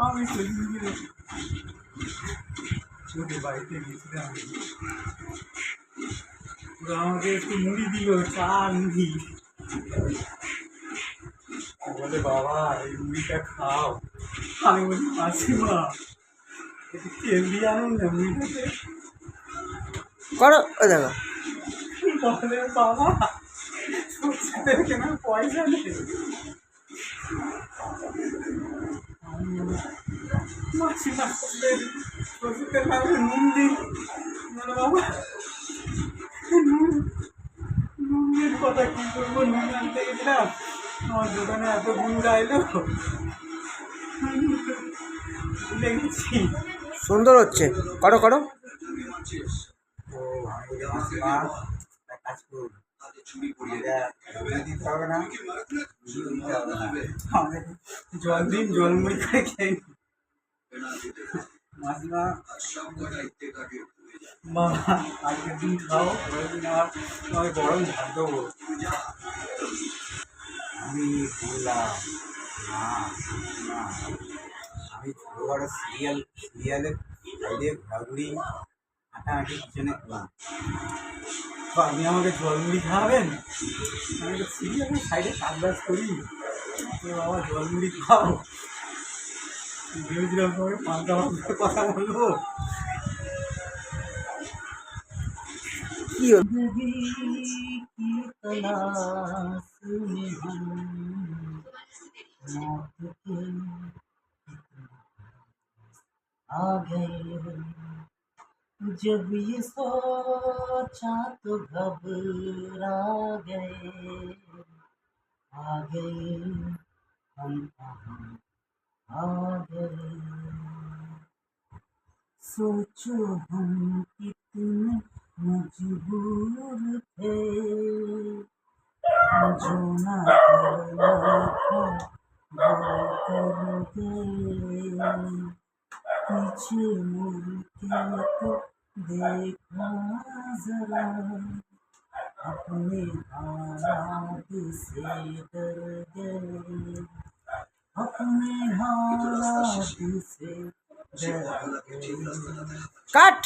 আমি সেদিন ওদের বাড়িতে গেছিলাম, ওরা আমাকে একটু মুড়ি দিল, চা মুড়ি। বলে বাবা এই মুড়িটা খাও। আমি বলি মাসিমা একটু তেল দিয়ে আনুন না মুড়িটাতে। করো ও দেখো। বলে বাবা সরষে তেল কেনার পয়সা নেই। মাসিমা সরষে তেল না হলে নুন দিন। বলে বাবা নুন নুনের কথা কী করবো, নুন আনতে গেছিলাম, আমার দোকানে এত গুড় আইলো ভুলে গেছি। সুন্দর হচ্ছে, করো করো। ও আমি মাসিমা এক কাজ করুন, দিতে হবে না, দিতে হবে না, আমাদের জল দিন, জল মুড়ি করে খেয়ে নিই। মাসিমা মা আজকের দিন খাও, পরের দিন আমার গরম ভাত দেবো। আমি বললাম না না, আমি ছোটোখাটো সিরিয়ালের সাইডে ঘোরাঘুরি হাঁটাহাঁটি পিছনে করলাম, তো আপনি আমাকে জলমুড়ি খাওয়াবেন? আমি তো সিরিয়ালের সাইডে কাজ করি, তো বাবা জলমুড়ি খাও। ভেবেছিলাম তোমাকে পান্তা ভাতের কথা বলবো। কি आ गए जब ये सोचा तो घबरा गए, आ गए हम कहाँ आ गए, सोचो हम कितने मजबूर थे, जो ना करना था वो कर गए, पीछे मुड़ के तो देखा जरा, अपने हालात से डर गए, अपने हालात से डर गए। কাট।